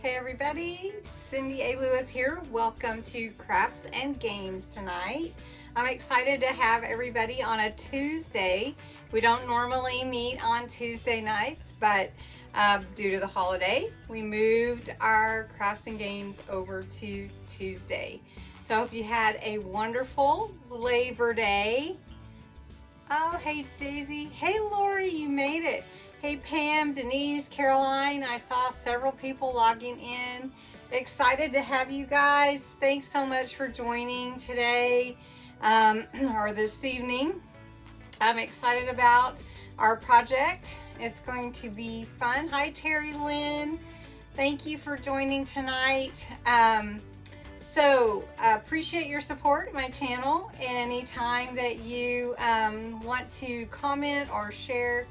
Hey everybody, Cindy A. Lewis here. Welcome to Crafts and Games tonight. I'm excited to have everybody on a Tuesday. We don't normally meet on Tuesday nights, but due to the holiday, we moved our Crafts and Games over to Tuesday. So I hope you had a wonderful Labor Day. Oh, hey Daisy. Hey Lori, you made it. Hey Pam, Denise, Caroline, I saw several people logging in. Excited to have you guys. Thanks so much for joining today or this evening. I'm excited about our project. It's going to be fun. Hi Terry Lynn. Thank you for joining tonight. So appreciate your support of my channel. Anytime that you want to comment or share,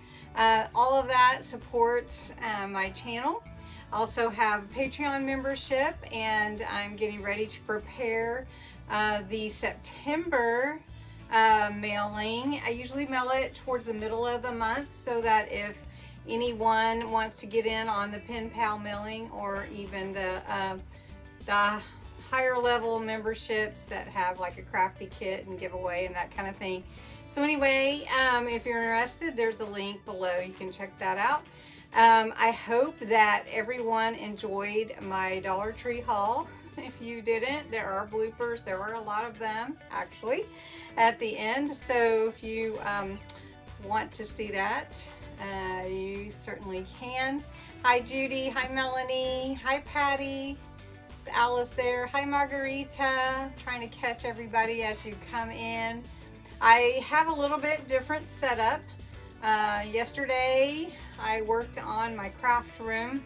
all of that supports my channel. Also have Patreon membership, and I'm getting ready to prepare the September mailing. I usually mail it towards the middle of the month so that if anyone wants to get in on the pen pal mailing, or even the higher level memberships that have like a crafty kit and giveaway and that kind of thing. So anyway, if you're interested, there's a link below. You can check that out. I hope that everyone enjoyed my Dollar Tree haul. If you didn't, there are bloopers. There were a lot of them actually at the end. So if you want to see that, you certainly can. Hi Judy, hi Melanie, hi Patty. Alice there. Hi Margarita. Trying to catch everybody as you come in. I have a little bit different setup. Yesterday I worked on my craft room,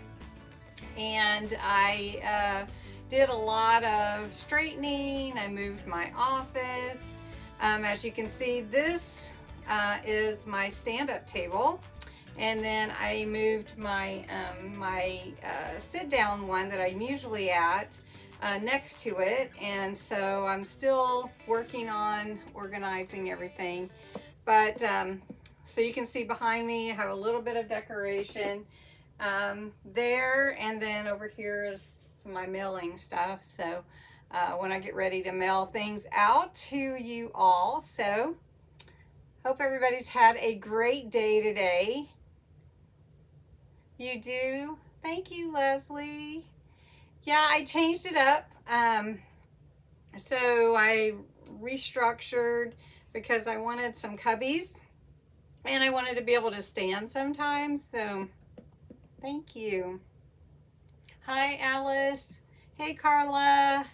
and I did a lot of straightening. I moved my office. As you can see, this is my stand-up table. And then I moved my sit-down one that I'm usually at next to it. And so I'm still working on organizing everything. But so you can see behind me, I have a little bit of decoration there. And then over here is my mailing stuff. So when I get ready to mail things out to you all. So hope everybody's had a great day today. You do? Thank you, Leslie. Yeah, I changed it up. So I restructured because I wanted some cubbies and I wanted to be able to stand sometimes. So thank you. Hi, Alice. Hey, Carla.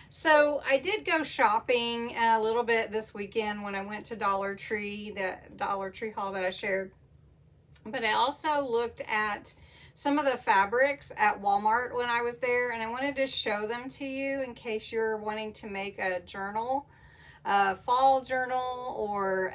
So I did go shopping a little bit this weekend when I went to Dollar Tree, the Dollar Tree haul that I shared. But I also looked at some of the fabrics at Walmart when I was there, and I wanted to show them to you in case you're wanting to make a journal, a fall journal, or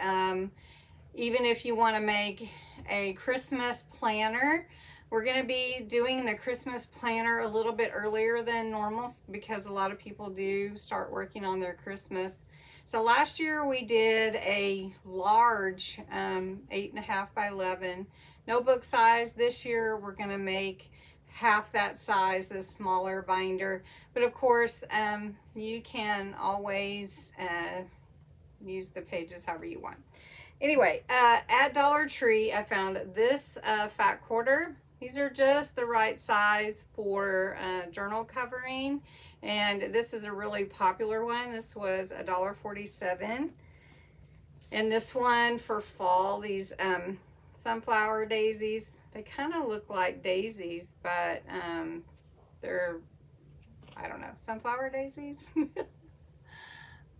even if you want to make a Christmas planner. We're going to be doing the Christmas planner a little bit earlier than normal because a lot of people do start working on their Christmas. So last year we did a large 8.5 by 11 notebook size. This year we're going to make half that size, the smaller binder. But of course, you can always use the pages however you want. Anyway, at Dollar Tree, I found this fat quarter. These are just the right size for journal covering. And this is a really popular one. This was $1.47. And this one for fall, these sunflower daisies, they kind of look like daisies, but they're, I don't know, sunflower daisies.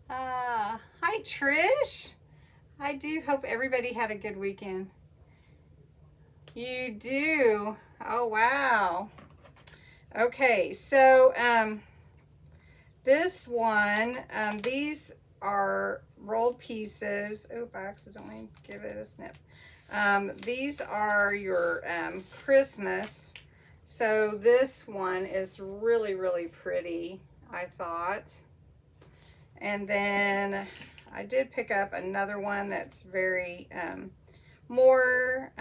Hi Trish. I do hope everybody had a good weekend. You do? Oh, wow. Okay, so this one, these are rolled pieces. Oop, I accidentally give it a snip. These are your Christmas. So this one is really, really pretty, I thought. And then I did pick up another one that's very more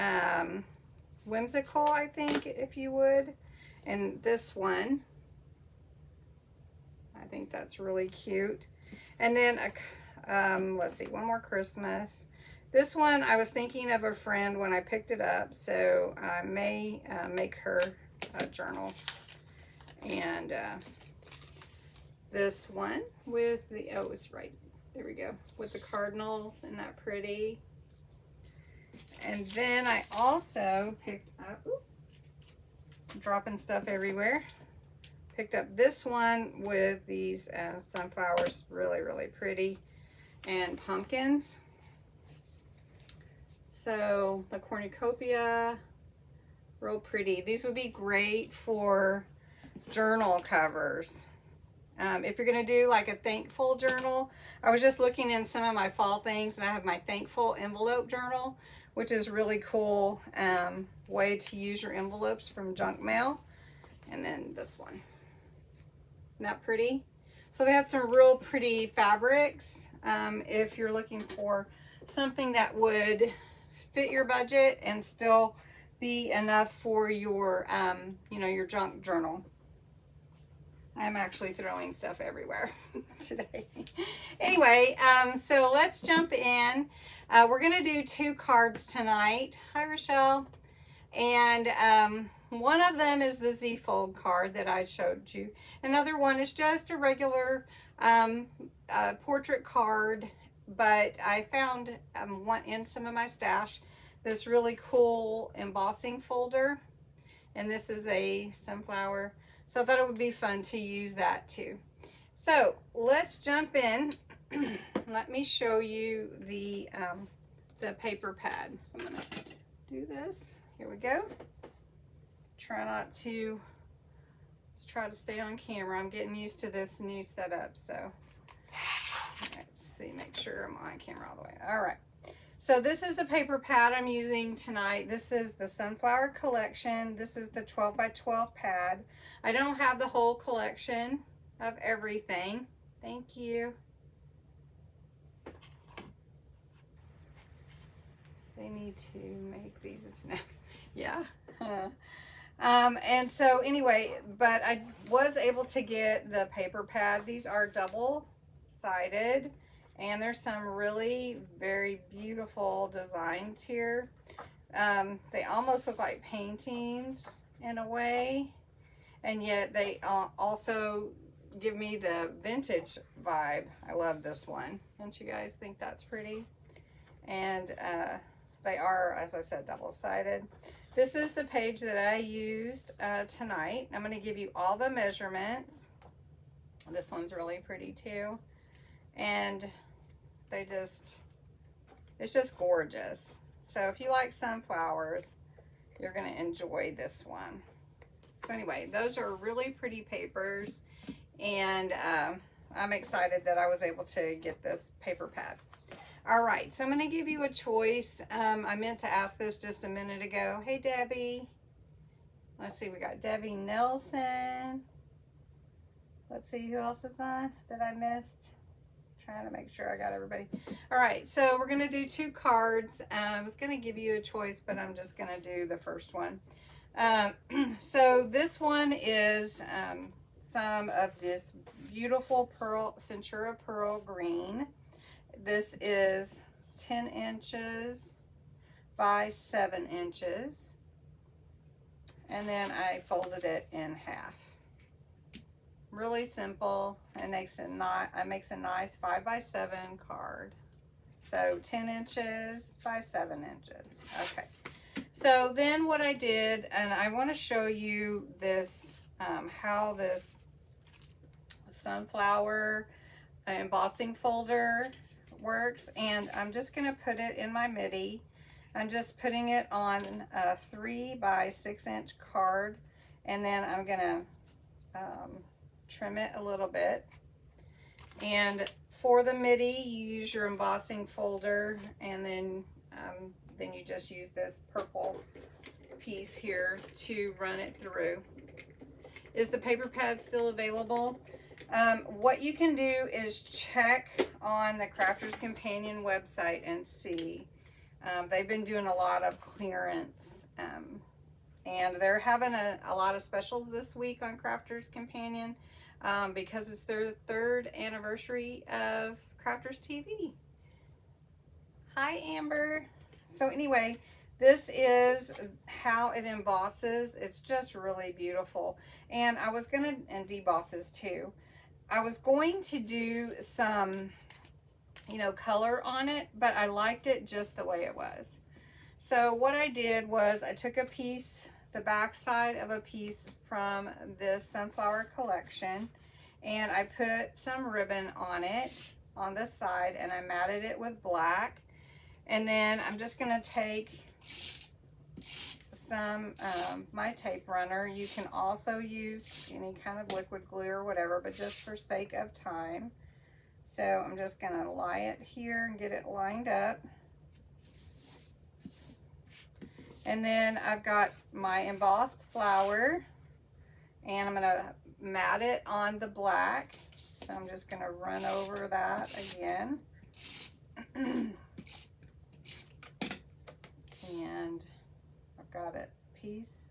whimsical, I think, if you would. And this one, I think that's really cute. And then, let's see, one more Christmas. This one, I was thinking of a friend when I picked it up, so I may make her a journal. And this one with the, oh, it's right, there we go, with the cardinals. Isn't that pretty? And then I also picked up, ooh, dropping stuff everywhere. Picked up this one with these sunflowers, really, really pretty, and pumpkins. So the cornucopia, real pretty. These would be great for journal covers. If you're going to do like a thankful journal, I was just looking in some of my fall things, and I have my thankful envelope journal, which is really cool way to use your envelopes from junk mail. And then this one. Isn't that pretty? So they had some real pretty fabrics. If you're looking for something that would fit your budget and still be enough for your, you know, your junk journal. I'm actually throwing stuff everywhere today. Anyway, so let's jump in. We're going to do 2 cards tonight. Hi, Rochelle. And one of them is the Z Fold card that I showed you. Another one is just a regular portrait card, but I found one in some of my stash, this really cool embossing folder. And this is a sunflower. So I thought it would be fun to use that too. So let's jump in. Let me show you the paper pad. So I'm going to do this. Here we go. Try not to, let's try to stay on camera. I'm getting used to this new setup. So let's see, make sure I'm on camera all the way. All right. So this is the paper pad I'm using tonight. This is the Sunflower Collection. This is the 12 by 12 pad. I don't have the whole collection of everything. Thank you. They need to make these into, yeah. And so anyway, but I was able to get the paper pad. These are double-sided, and there's some really very beautiful designs here. They almost look like paintings in a way, and yet they also give me the vintage vibe. I love this one. Don't you guys think that's pretty? And they are, as I said, double-sided. This is the page that I used tonight. I'm going to give you all the measurements. This one's really pretty too. And they just, it's just gorgeous. So if you like sunflowers, you're going to enjoy this one. So anyway, those are really pretty papers. And I'm excited that I was able to get this paper pad. All right, so I'm going to give you a choice. I meant to ask this just a minute ago. Hey, Debbie. Let's see, we got Debbie Nelson. Let's see who else is on that I missed. Trying to make sure I got everybody. All right, so we're going to do 2 cards. I was going to give you a choice, but I'm just going to do the first one. So this one is some of this beautiful pearl, Centura Pearl Green. This is 10 inches by 7 inches. And then I folded it in half. Really simple. It makes a nice 5 by 7 card. So 10 inches by 7 inches. Okay. So then what I did, and I want to show you this, how this sunflower embossing folder works, and I'm just going to put it in my MIDI. I'm just putting it on a 3 by 6 inch card, and then I'm going to trim it a little bit. And for the MIDI, you use your embossing folder, and then you just use this purple piece here to run it through. Is the paper pad still available? What you can do is check on the Crafter's Companion website and see. They've been doing a lot of clearance And they're having a lot of specials this week on Crafters Companion because it's their 3rd anniversary of Crafters TV. Hi, Amber. So anyway, this is how it embosses. It's just really beautiful. And I was going to, and debosses too. I was going to do some, you know, color on it, but I liked it just the way it was. So what I did was I took a piece, the back side of a piece from this sunflower collection, and I put some ribbon on it on this side, and I matted it with black. And then I'm just going to take some my tape runner. You can also use any kind of liquid glue or whatever, but just for sake of time. So I'm just going to lie it here and get it lined up. And then I've got my embossed flower, and I'm going to mat it on the black. So I'm just going to run over that again. And I've got a piece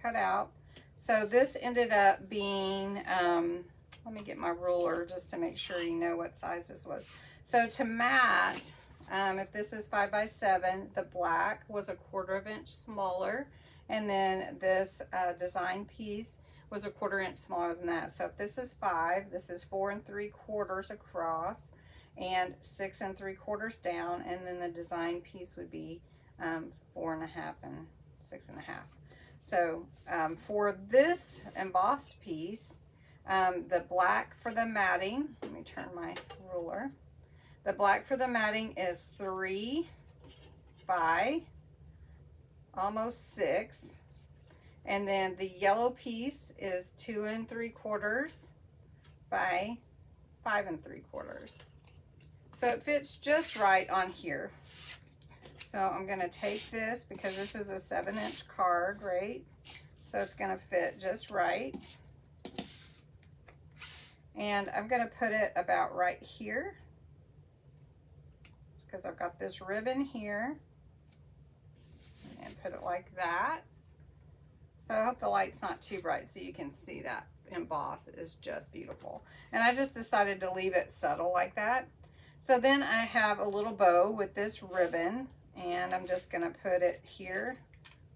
cut out. So this ended up being, let me get my ruler just to make sure you know what size this was. So to mat, if this is 5 by 7, the black was 1/4 inch smaller, and then this design piece was 1/4 inch smaller than that. So if this is 5, this is 4 3/4 across and 6 3/4 down, and then the design piece would be 4 1/2 and 6 1/2. So for this embossed piece, the black for the matting, let me turn my ruler. The black for the matting is 3 by almost 6. And then the yellow piece is 2 3/4 by 5 3/4. So it fits just right on here. So I'm going to take this, because this is a 7-inch card, right? So it's going to fit just right. And I'm going to put it about right here, because I've got this ribbon here, and put it like that. So I hope the light's not too bright so you can see that emboss is just beautiful. And I just decided to leave it subtle like that. So then I have a little bow with this ribbon, and I'm just going to put it here.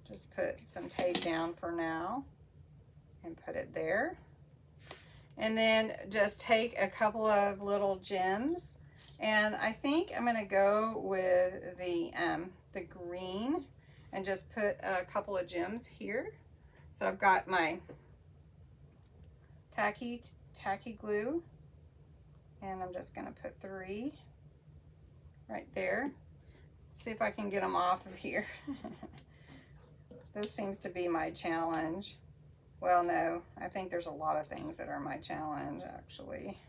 Just put some tape down for now and put it there. And then just take a couple of little gems, and I think I'm going to go with the green and just put a couple of gems here. So I've got my tacky glue, and I'm just going to put 3 right there. See if I can get them off of here. This seems to be my challenge. Well, no, I think there's a lot of things that are my challenge actually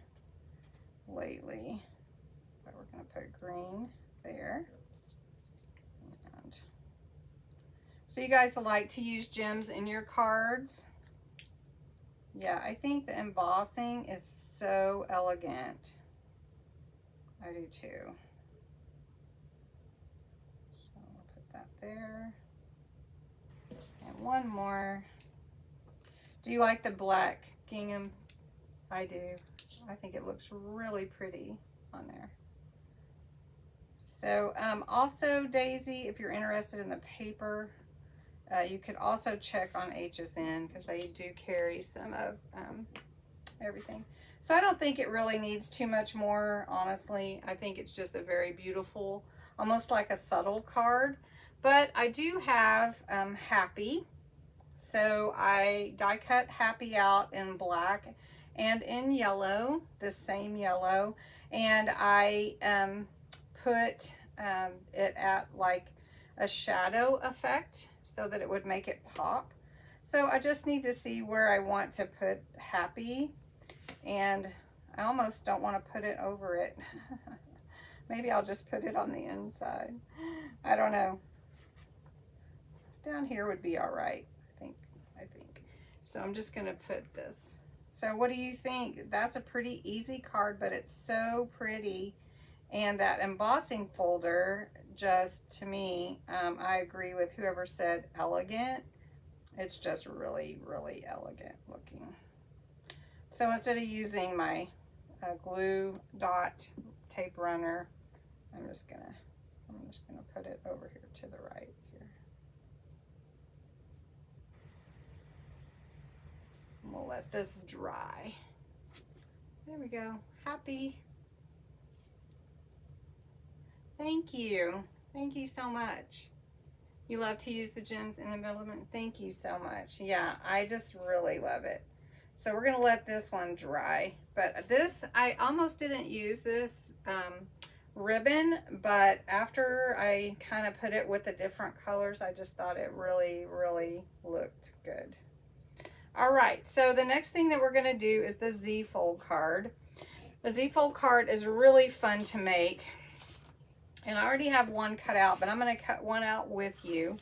lately. But we're going to put green there. And so you guys like to use gems in your cards? Yeah, I think the embossing is so elegant. I do too. So I'll put that there. And one more. Do you like the black gingham? I do. I think it looks really pretty on there. So also, Daisy, if you're interested in the paper, you could also check on HSN, because they do carry some of everything. So I don't think it really needs too much more, honestly. I think it's just a very beautiful, almost like a subtle card. But I do have Happy. So I die cut Happy out in black and in yellow, this same yellow, and I put it at like a shadow effect so that it would make it pop. So I just need to see where I want to put Happy, and I almost don't want to put it over it. Maybe I'll just put it on the inside. I don't know. Down here would be all right. I think. So I'm just going to put this. So what do you think? That's a pretty easy card, but it's so pretty. And that embossing folder, just to me, I agree with whoever said elegant. It's just really, really elegant looking. So instead of using my glue dot tape runner, I'm just gonna put it over here to the right here. And we'll let this dry. There we go. Happy. Thank you. Thank you so much. You love to use the gems in development. Thank you so much. Yeah, I just really love it. So we're going to let this one dry. But this, I almost didn't use this ribbon, but after I kind of put it with the different colors, I just thought it really, really looked good. All right, so the next thing that we're going to do is the Z fold card. The Z fold card is really fun to make. And I already have one cut out, but I'm going to cut one out with you.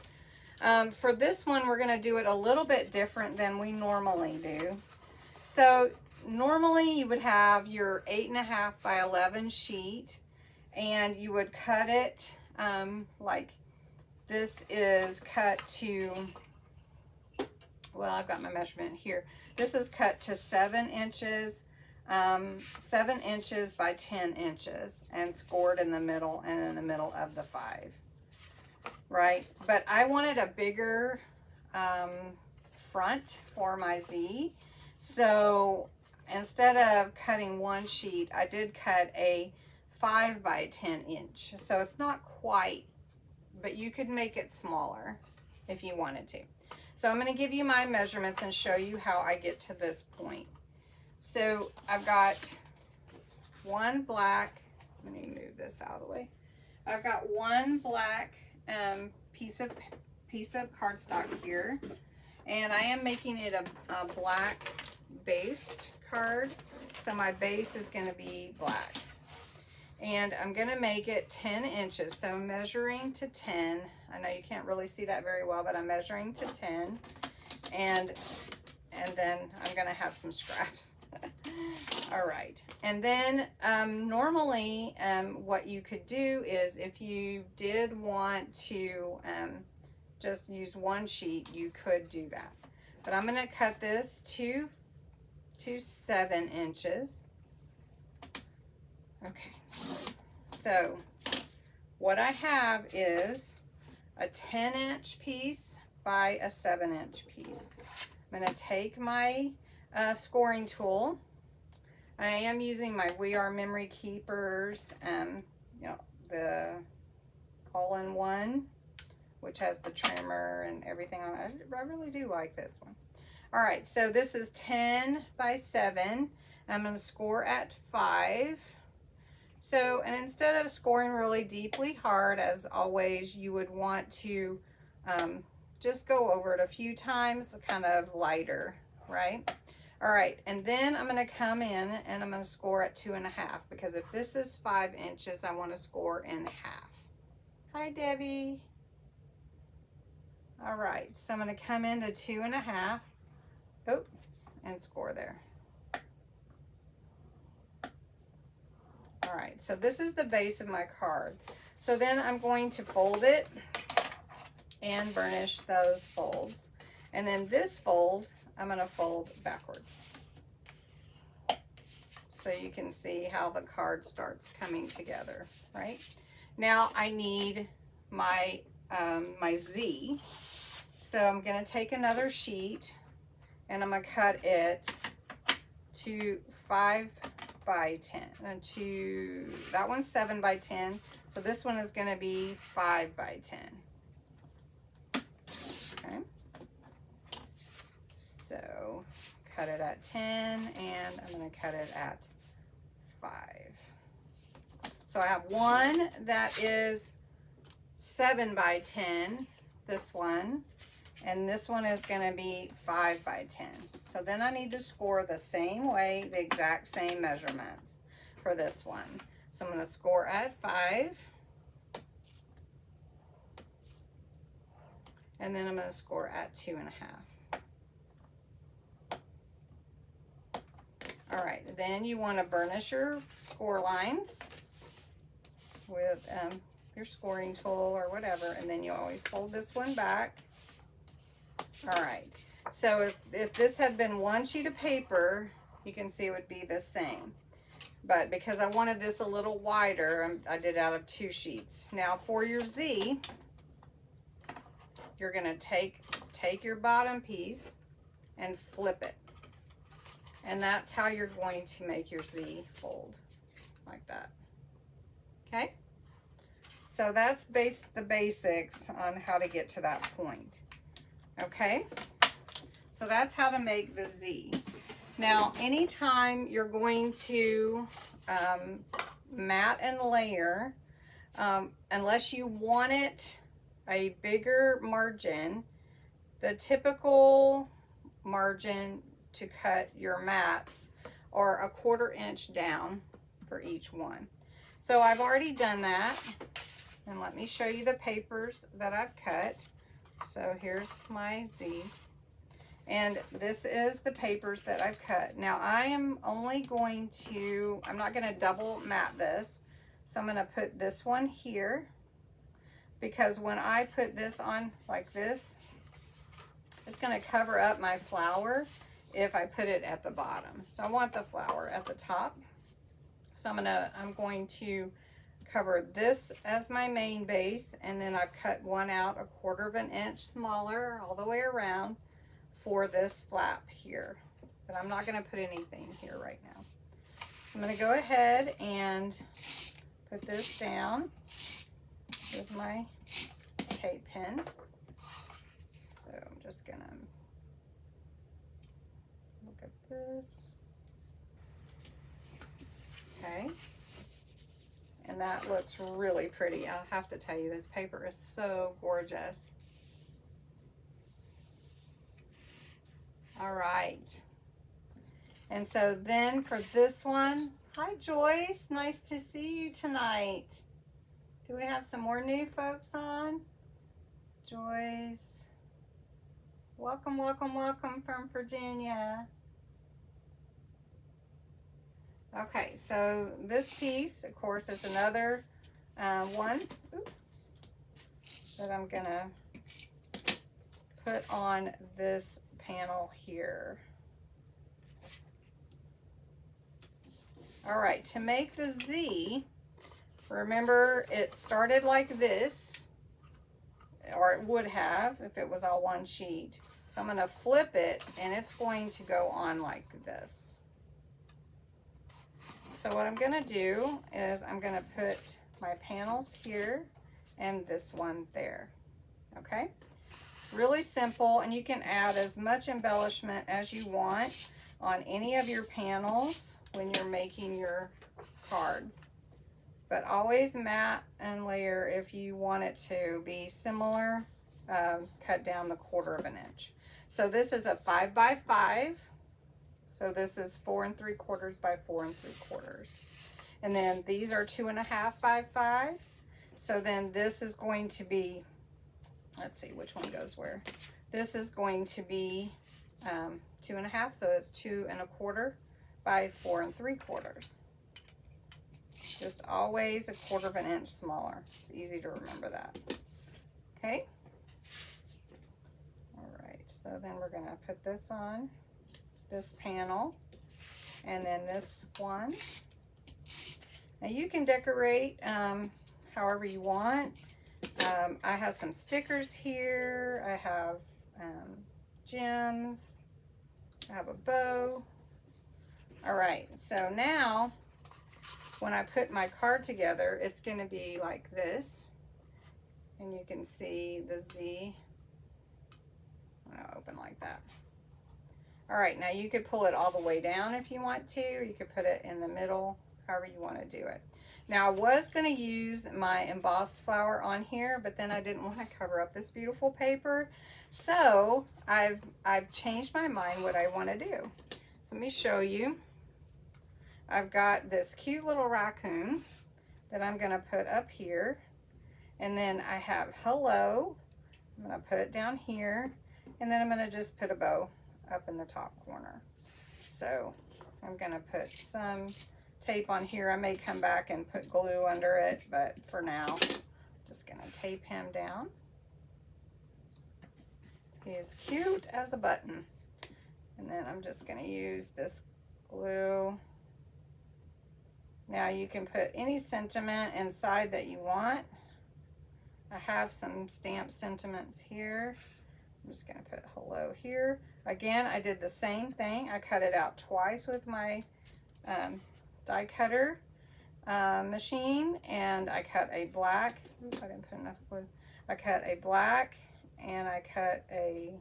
For this one, we're going to do it a little bit different than we normally do. So normally you would have your 8.5 by 11 sheet, and you would cut it like this is cut to, well, I've got my measurement here. This is cut to 7 inches. 7 inches by 10 inches and scored in the middle and in the middle of the 5, right? But I wanted a bigger front for my Z, so instead of cutting one sheet, I did cut a 5 by 10 inch. So it's not quite, but you could make it smaller if you wanted to. So I'm going to give you my measurements and show you how I get to this point. So I've got one black, let me move this out of the way. I've got one black piece of cardstock here, and I am making it a black based card. So my base is going to be black, and I'm going to make it 10 inches. So I'm measuring to 10. I know you can't really see that very well, but I'm measuring to 10, and then I'm going to have some scraps. All right, and then normally what you could do is if you did want to just use one sheet, you could do that. But I'm going to cut this to 7 inches. Okay, so what I have is a 10-inch piece by a 7-inch piece. I'm going to take my scoring tool. I am using my We Are Memory Keepers, you know, the all-in-one, which has the trimmer and everything on it. I really do like this one. All right, so this is 10 by 7. I'm going to score at 5. So, and instead of scoring really deeply hard, as always, you would want to just go over it a few times, kind of lighter, right? All right, and then I'm going to come in and I'm going to score at 2.5, because if this is 5 inches, I want to score in half. Hi, Debbie. All right, so I'm going to come into 2.5, oh, and score there. All right, so this is the base of my card. So then I'm going to fold it and burnish those folds. And then this fold, I'm going to fold backwards, so you can see how the card starts coming together, right? Now I need my my Z, so I'm going to take another sheet and I'm going to cut it to 5 by 10, and to that one's 7 by 10, so this one is going to be 5 by 10. Okay. So cut it at 10, and I'm going to cut it at 5. So I have one that is 7 by 10, this one, and this one is going to be 5 by 10. So then I need to score the same way, the exact same measurements for this one. So I'm going to score at 5, and then I'm going to score at 2.5. All right, then you want to burnish your score lines with your scoring tool or whatever, and then you always fold this one back. All right, so if this had been one sheet of paper, you can see it would be the same. But because I wanted this a little wider, I did out of 2 sheets. Now for your Z, you're gonna take your bottom piece and flip it. And that's how you're going to make your Z fold, like that. Okay? So that's the basics on how to get to that point. Okay? So that's how to make the Z. Now, anytime you're going to mat and layer, unless you want it a bigger margin, the typical margin to cut your mats are 1/4 inch down for each one. So I've already done that, and let me show you the papers that I've cut. So here's my Z's, and this is the papers that I've cut. Now I am only going to, I'm not going to double mat this, so I'm going to put this one here, because when I put this on like this, it's going to cover up my flower if I put it at the bottom. So I want the flower at the top. So I'm going to cover this as my main base, and then I've cut one out 1/4 inch smaller all the way around for this flap here. But I'm not going to put anything here right now. So I'm going to go ahead and put this down with my tape pen. So I'm just going to look at this. Okay. And that looks really pretty. I'll have to tell you, this paper is so gorgeous. All right. And so then for this one, hi Joyce, nice to see you tonight. Do we have some more new folks on? Joyce. Welcome, welcome, welcome from Virginia. Okay, so this piece, of course, is another one that I'm gonna put on this panel here. All right, to make the Z, remember it started like this, or it would have if it was all one sheet. So I'm gonna flip it, and it's going to go on like this. So what I'm going to do is I'm going to put my panels here and this one there. Okay? Really simple, and you can add as much embellishment as you want on any of your panels when you're making your cards. But always mat and layer if you want it to be similar. Cut down the 1/4 inch. So this is a 5 by 5. So this is 4 3/4 by 4 3/4. And then these are 2 1/2 by 5. So then this is going to be, let's see which one goes where. This is going to be 2 1/2, so it's 2 1/4 by 4 3/4. Just always 1/4 inch smaller. It's easy to remember that. Okay. All right, so then we're going to put this on this panel, and then this one. Now you can decorate however you want. I have some stickers here. I have gems. I have a bow. All right, so now when I put my card together, it's going to be like this, and you can see the Z. I'm going to open like that. All right, now you could pull it all the way down if you want to, or you could put it in the middle, however you want to do it. Now I was going to use my embossed flower on here, but then I didn't want to cover up this beautiful paper. So I've changed my mind what I want to do. So let me show you. I've got this cute little raccoon that I'm going to put up here. And then I have hello. I'm going to put it down here. And then I'm going to just put a bow up in the top corner. So I'm going to put some tape on here. I may come back and put glue under it, but for now, just going to tape him down. He's cute as a button. And then I'm just going to use this glue. Now you can put any sentiment inside that you want. I have some stamped sentiments here. I'm just going to put hello here. Again, I did the same thing. I cut it out twice with my die cutter machine, and I cut a black. Oops, I didn't put enough glue. I cut a black, and I cut a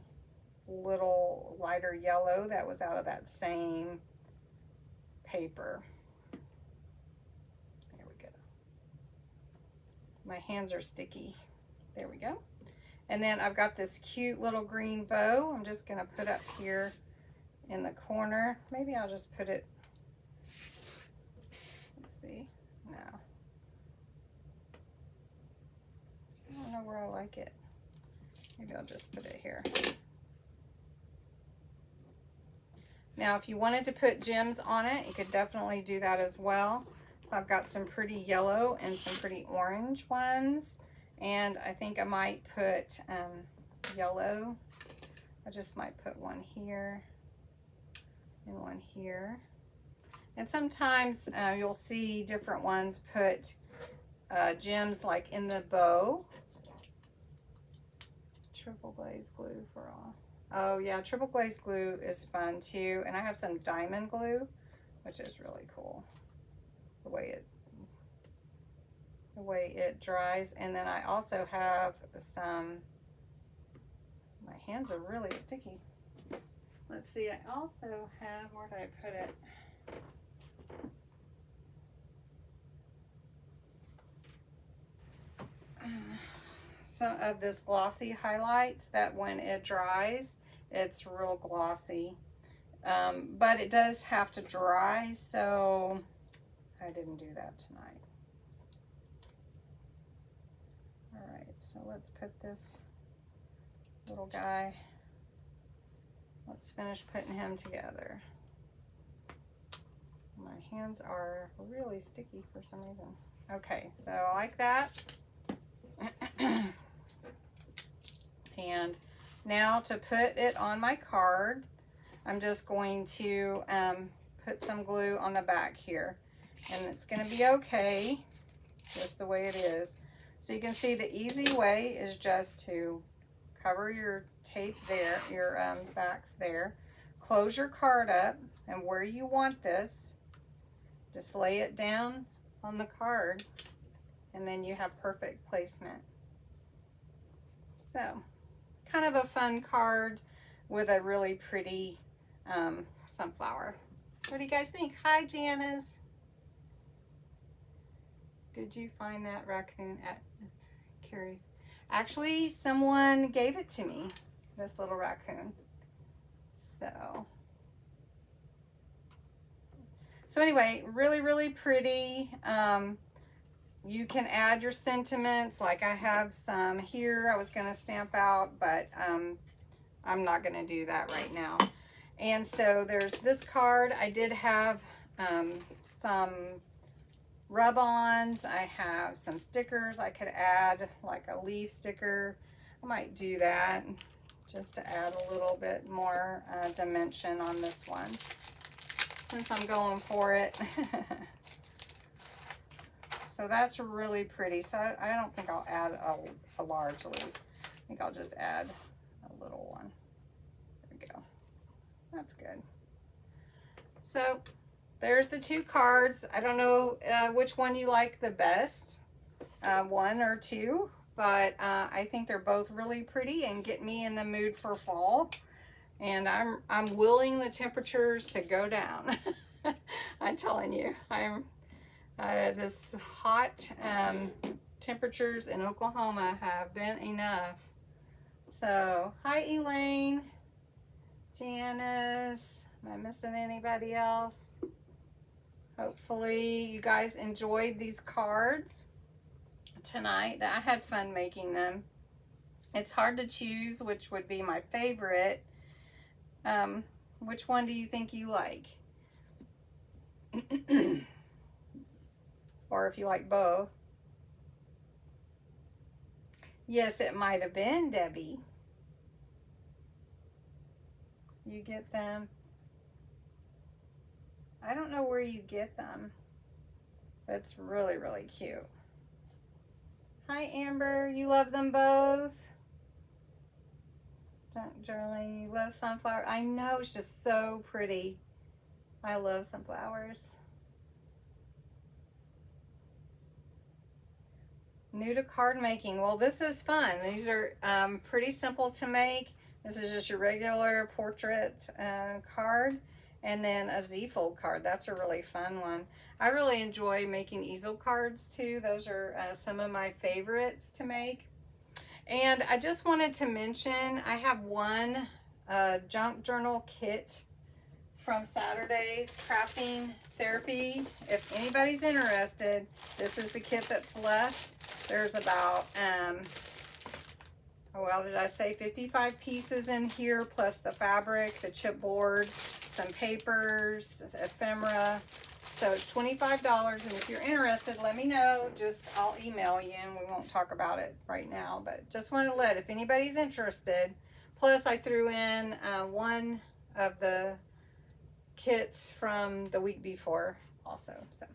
little lighter yellow that was out of that same paper. There we go. My hands are sticky. There we go. And then I've got this cute little green bow. I'm just going to put up here in the corner. Maybe I'll just put it, let's see, no. I don't know where I like it. Maybe I'll just put it here. Now, if you wanted to put gems on it, you could definitely do that as well. So I've got some pretty yellow and some pretty orange ones. And I think I might put yellow. I just might put one here and one here. And sometimes you'll see different ones put gems like in the bow. Triple glaze glue for all. Oh yeah, triple glaze glue is fun too. And I have some diamond glue, which is really cool. The way it dries. And then I also have some, my hands are really sticky. Let's see, I also have, where did I put it? Some of this glossy highlights that when it dries, it's real glossy. But it does have to dry, so I didn't do that tonight. Alright, so let's put this little guy, let's finish putting him together. My hands are really sticky for some reason. Okay, so I like that. And now to put it on my card, I'm just going to put some glue on the back here. And it's going to be okay, just the way it is. So you can see the easy way is just to cover your tape there, your backs there. Close your card up, and where you want this, just lay it down on the card, and then you have perfect placement. So, kind of a fun card with a really pretty sunflower. What do you guys think? Hi, Janice. Did you find that raccoon at Carrie's? Actually, someone gave it to me, this little raccoon. So anyway, really, really pretty. You can add your sentiments, like I have some here I was going to stamp out, but I'm not going to do that right now. And so there's this card. I did have some rub-ons. I have some stickers I could add, like a leaf sticker. I might do that just to add a little bit more dimension on this one, since I'm going for it. So that's really pretty. So I don't think I'll add a large leaf. I think I'll just add a little one. There we go. That's good. So there's the two cards. I don't know which one you like the best, one or two, but I think they're both really pretty and get me in the mood for fall. And I'm willing the temperatures to go down. I'm telling you, this hot temperatures in Oklahoma have been enough. So, hi Elaine, Janice, am I missing anybody else? Hopefully you guys enjoyed these cards tonight. I had fun making them. It's hard to choose which would be my favorite. Which one do you think you like? Or if you like both. Yes, it might have been Debbie. You get them. I don't know where you get them. It's really, really cute. Hi, Amber. You love them both? Darlene, you love sunflower. I know, it's just so pretty. I love sunflowers. New to card making. Well, this is fun. These are pretty simple to make. This is just your regular portrait card. And then a Z-fold card. That's a really fun one. I really enjoy making easel cards too. Those are some of my favorites to make. And I just wanted to mention, I have one junk journal kit from Saturday's Crafting Therapy. If anybody's interested, this is the kit that's left. There's about, well, did I say 55 pieces in here, plus the fabric, the chipboard, some papers, ephemera. So it's $25, and if you're interested, let me know. I'll email you, and we won't talk about it right now, but just want to if anybody's interested. Plus, I threw in one of the kits from the week before also. So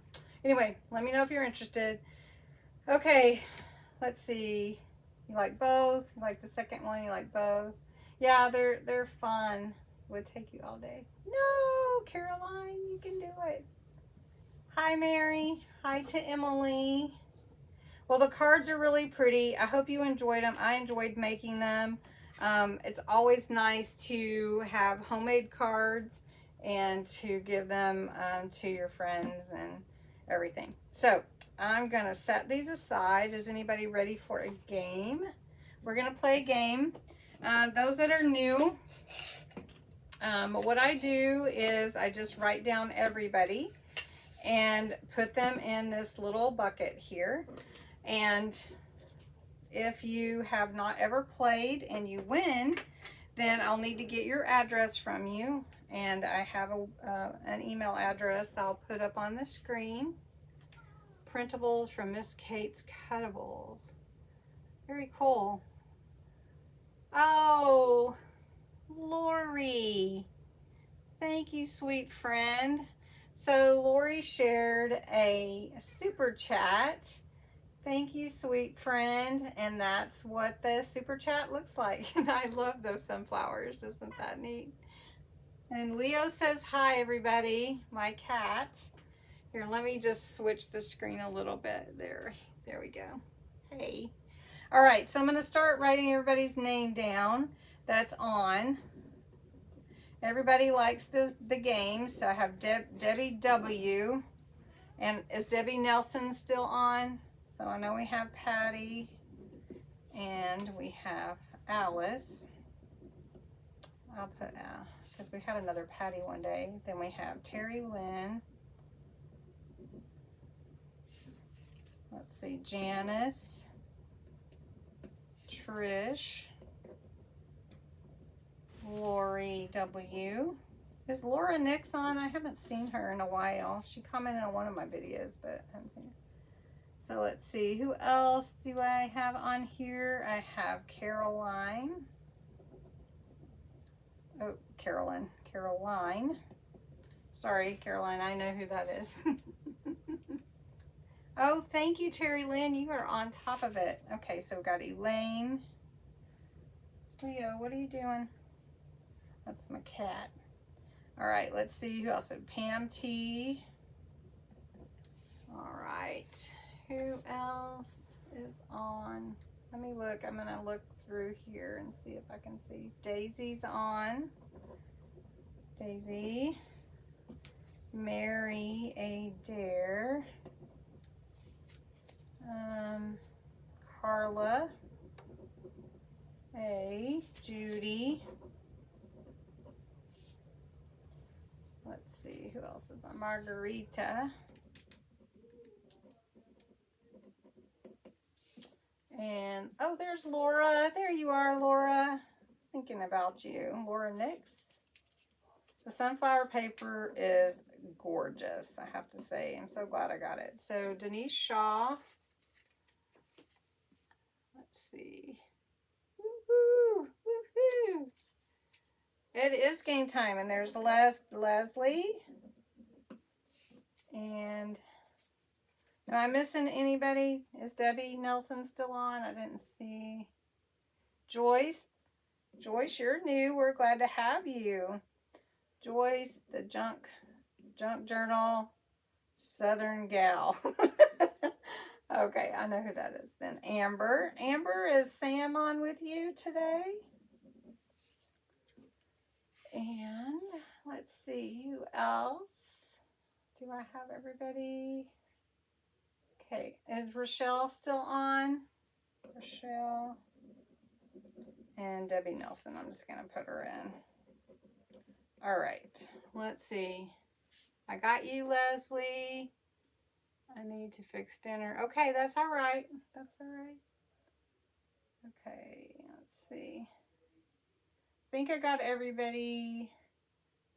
anyway, let me know if you're interested. Okay, let's see. You like both? You like the second one? You like both? Yeah, they're fun. Would take you all day. No, Caroline, you can do it. Hi, Mary. Hi to Emily. Well, the cards are really pretty. I hope you enjoyed them. I enjoyed making them. It's always nice to have homemade cards and to give them to your friends and everything. So I'm going to set these aside. Is anybody ready for a game? We're going to play a game. Those that are new, what I do is I just write down everybody and put them in this little bucket here. And if you have not ever played and you win, then I'll need to get your address from you. And I have an email address I'll put up on the screen. Printables from Miss Kate's Cuttables. Very cool. Oh, Lori. Thank you, sweet friend. So Lori shared a super chat. Thank you, sweet friend. And that's what the super chat looks like. And I love those sunflowers. Isn't that neat? And Leo says hi, everybody. My cat. Here, let me just switch the screen a little bit. There we go. Hey. All right, so I'm going to start writing everybody's name down that's on. Everybody likes the game, so I have Debbie W. And is Debbie Nelson still on? So I know we have Patty and we have Alice. I'll put because we had another Patty one day. Then we have Terry Lynn. Let's see, Janice, Trish, Lori W. Is Laura Nix on? I haven't seen her in a while. She commented on one of my videos, but I haven't seen her. So let's see, who else do I have on here? I have Caroline. Oh, Caroline. Sorry, Caroline, I know who that is. Oh, thank you, Terry Lynn. You are on top of it. Okay, so we've got Elaine. Leo, what are you doing? That's my cat. All right, let's see who else. Pam T. All right, who else is on? Let me look. I'm going to look through here and see if I can see. Daisy's on. Daisy. Mary Adair. Carla A. Judy. Let's see who else is on. Margarita. And oh, there's Laura. There you are, Laura. Thinking about you. Laura Nix. The sunflower paper is gorgeous, I have to say. I'm so glad I got it. So Denise Shaw. Let's see. Woohoo! Woohoo! It is game time, and there's Leslie. And am I missing anybody? Is Debbie Nelson still on? I didn't see. Joyce. Joyce, you're new. We're glad to have you. Joyce, the junk journal, Southern gal. Okay, I know who that is. Then Amber. Amber, is Sam on with you today? And let's see, who else? Do I have everybody? Okay, is Rochelle still on? Rochelle. And Debbie Nelson, I'm just going to put her in. All right, let's see. I got you, Leslie. I need to fix dinner. Okay, that's all right. That's all right. Okay, let's see. I think I got everybody.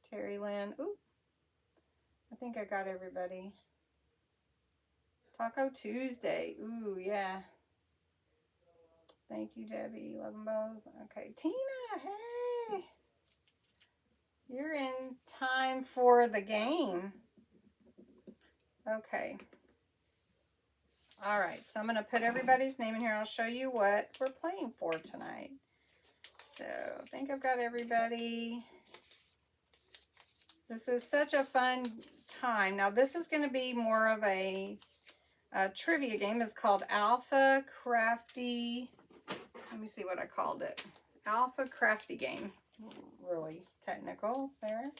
Terry Lynn. Ooh. I think I got everybody. Taco Tuesday. Ooh, yeah. Thank you, Debbie. Love them both. Okay, Tina, hey. You're in time for the game. Okay. All right, so I'm going to put everybody's name in here. I'll show you what we're playing for tonight. So, I think I've got everybody. This is such a fun time. Now, this is going to be more of a trivia game. It's called Alpha Crafty. Let me see what I called it. Alpha Crafty Game. Really technical there.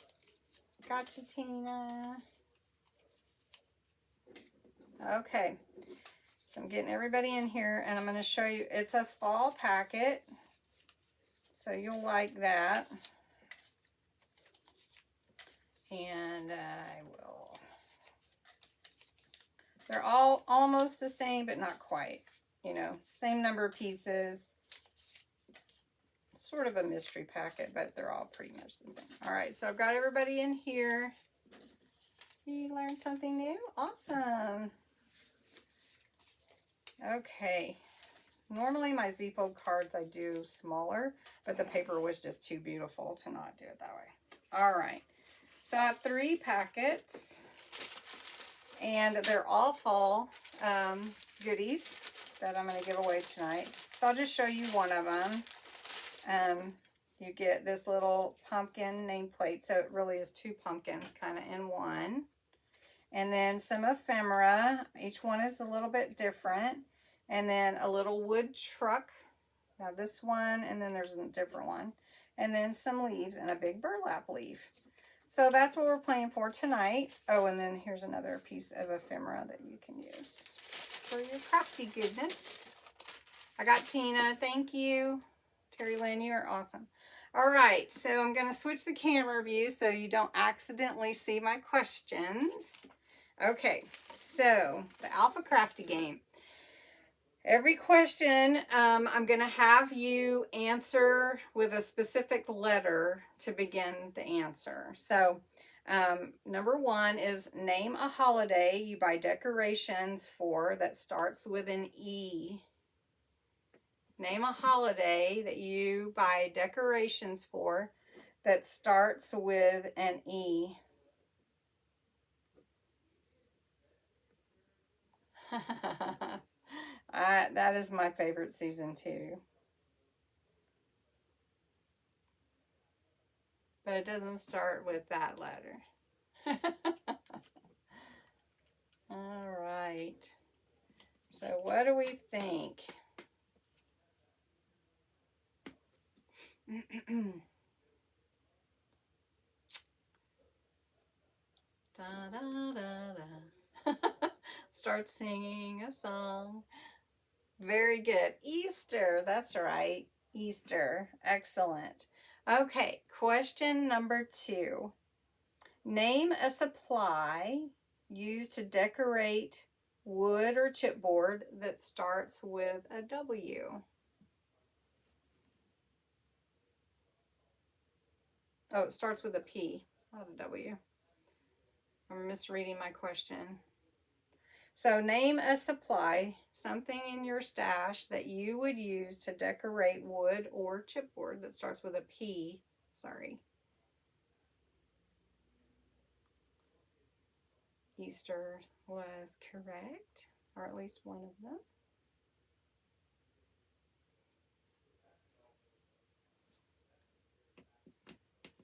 Gotcha, Tina. Okay. So I'm getting everybody in here, and I'm going to show you. It's a fall packet, so you'll like that. And I will. They're all almost the same, but not quite. You know, same number of pieces. Sort of a mystery packet, but they're all pretty much the same. All right, so I've got everybody in here. You learned something new? Awesome. Okay. Normally my Z-fold cards I do smaller, but the paper was just too beautiful to not do it that way. All right. So I have 3 packets, and they're all fall goodies that I'm going to give away tonight. So I'll just show you one of them. You get this little pumpkin nameplate, so it really is 2 pumpkins kind of in one. And then some ephemera. Each one is a little bit different. And then a little wood truck. Now this one, and then there's a different one. And then some leaves and a big burlap leaf. So that's what we're playing for tonight. Oh, and then here's another piece of ephemera that you can use for your crafty goodness. I got Tina. Thank you. Terry Lynn, you are awesome. All right, so I'm going to switch the camera view so you don't accidentally see my questions. Okay, so the Alpha Crafty Game. Every question I'm going to have you answer with a specific letter to begin the answer. So number 1 is name a holiday you buy decorations for that starts with an E. Name a holiday that you buy decorations for that starts with an E. That is my favorite season too. But it doesn't start with that letter. All right. So what do we think? Da, da, da, da. Start singing a song. Very good. Easter. That's right. Easter. Excellent. Okay. Question number 2. Name a supply used to decorate wood or chipboard that starts with a W. Oh, it starts with a P, not a W. I'm misreading my question. So name a supply, something in your stash that you would use to decorate wood or chipboard that starts with a P. Sorry. Easter was correct, or at least one of them.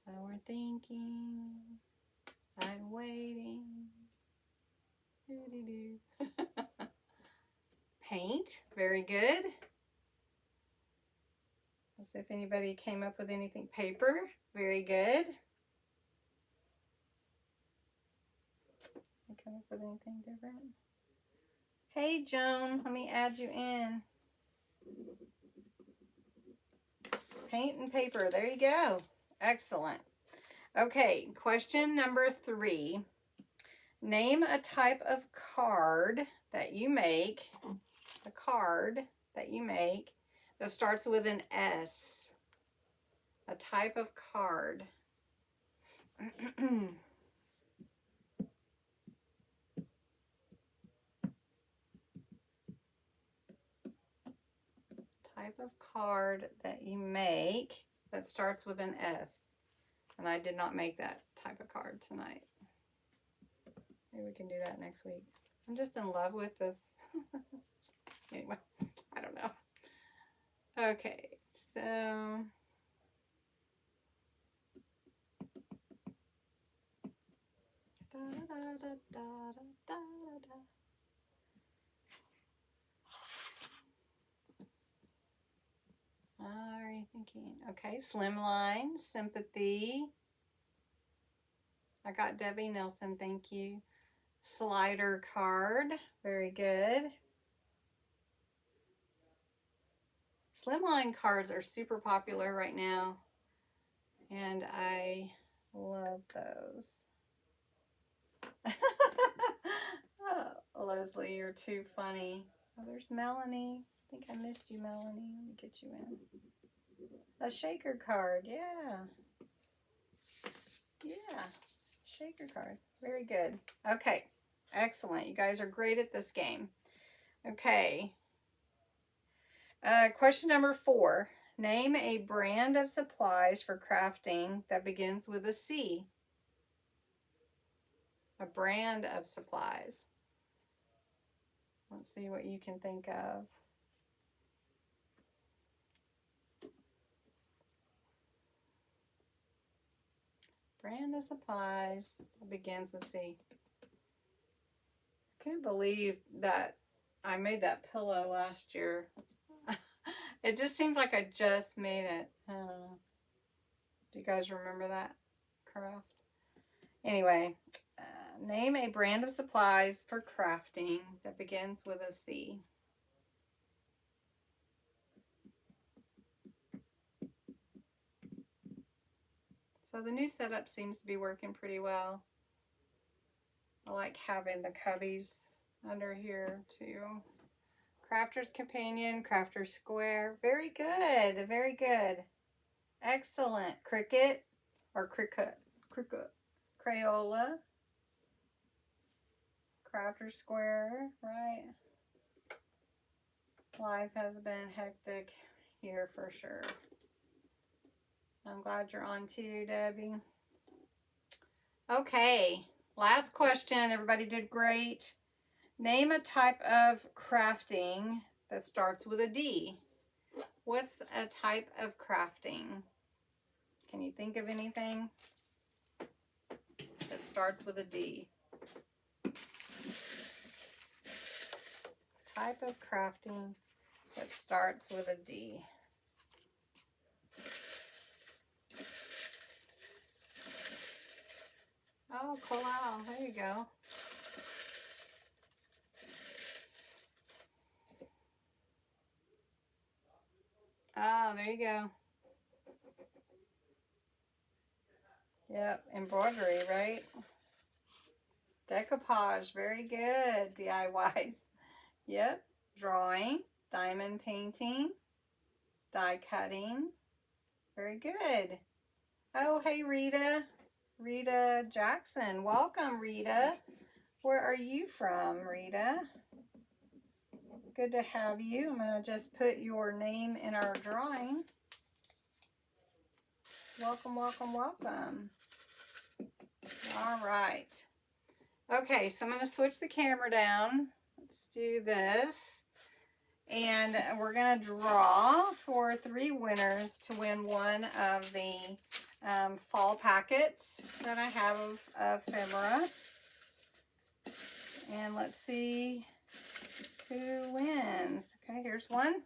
So we're thinking, I'm waiting. Doo-doo-doo. Paint, very good. Let's see if anybody came up with anything. Paper, very good. Come up with anything different? Hey Joan, let me add you in. Paint and paper, there you go. Excellent. Okay, question number 3. Name a type of card that you make, a card that you make that starts with an S. A type of card. Type of card that you make that starts with an S. And I did not make that type of card tonight. Maybe we can do that next week. I'm just in love with this. Anyway, I don't know. Okay, so are you thinking? Okay, slimline, sympathy. I got Debbie Nelson, thank you. Slider card, very good. Slimline cards are super popular right now, and I love those. Oh, Leslie, you're too funny. Oh, there's Melanie. I think I missed you, Melanie. Let me get you in. A shaker card, yeah. Yeah, shaker card. Very good. Okay, excellent. You guys are great at this game. Okay. Question number 4. Name a brand of supplies for crafting that begins with a C. A brand of supplies. Let's see what you can think of. Brand of supplies that begins with C. I can't believe that I made that pillow last year. It just seems like I just made it. I don't know. Do you guys remember that craft? Anyway, name a brand of supplies for crafting that begins with a C. So the new setup seems to be working pretty well. I like having the cubbies under here too. Crafter's Companion, Crafter's Square. Very good, very good. Excellent. Cricut or Cricut, Crayola. Crafter's Square, right? Life has been hectic here for sure. I'm glad you're on too, Debbie. Okay, last question. Everybody did great. Name a type of crafting that starts with a D. What's a type of crafting? Can you think of anything that starts with a D? Type of crafting that starts with a D. Oh, wow, there you go. Oh, there you go. Yep, embroidery, right? Decoupage, very good. DIYs. Yep, drawing, diamond painting, die cutting. Very good. Oh, hey, Rita. Rita Jackson. Welcome, Rita. Where are you from, Rita? Good to have you. I'm going to just put your name in our drawing. Welcome, welcome, welcome. All right. Okay, so I'm going to switch the camera down. Let's do this. And we're going to draw for 3 winners to win one of the fall packets that I have of ephemera. And let's see who wins. Okay, here's one.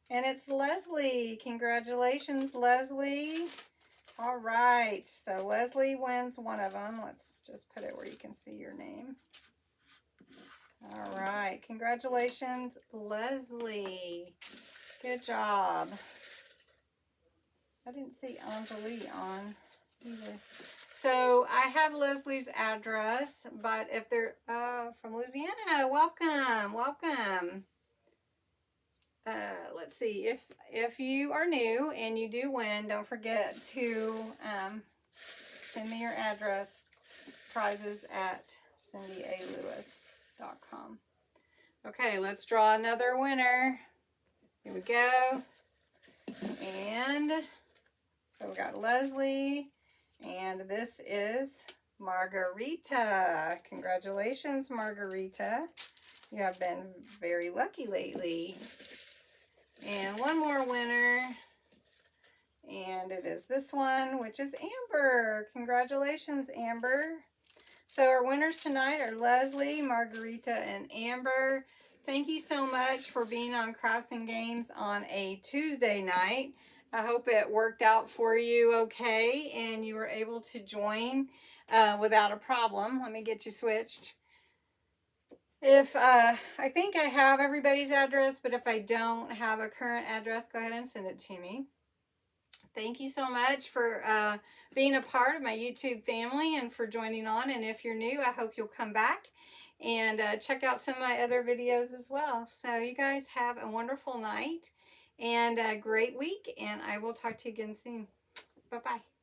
And it's Leslie. Congratulations, Leslie. All right, so Leslie wins one of them. Let's just put it where you can see your name. All right, congratulations, Leslie. Good job. I didn't see Anjali on either. So I have Leslie's address, but if they're from Louisiana, welcome, welcome. Let's see, if you are new and you do win, don't forget to send me your address. Prizes at CindyALewis.com. Okay, let's draw another winner. Here we go. And so we got Leslie, and this is Margarita. Congratulations, Margarita. You have been very lucky lately. And one more winner, and it is this one, which is Amber. Congratulations, Amber. So our winners tonight are Leslie, Margarita, and Amber. Thank you so much for being on Crafts and Games on a Tuesday night. I hope it worked out for you okay and you were able to join without a problem. Let me get you switched. If I think I have everybody's address, but if I don't have a current address, go ahead and send it to me. Thank you so much for being a part of my YouTube family and for joining on. And if you're new, I hope you'll come back and check out some of my other videos as well. So you guys have a wonderful night and a great week, and I will talk to you again soon. Bye-bye.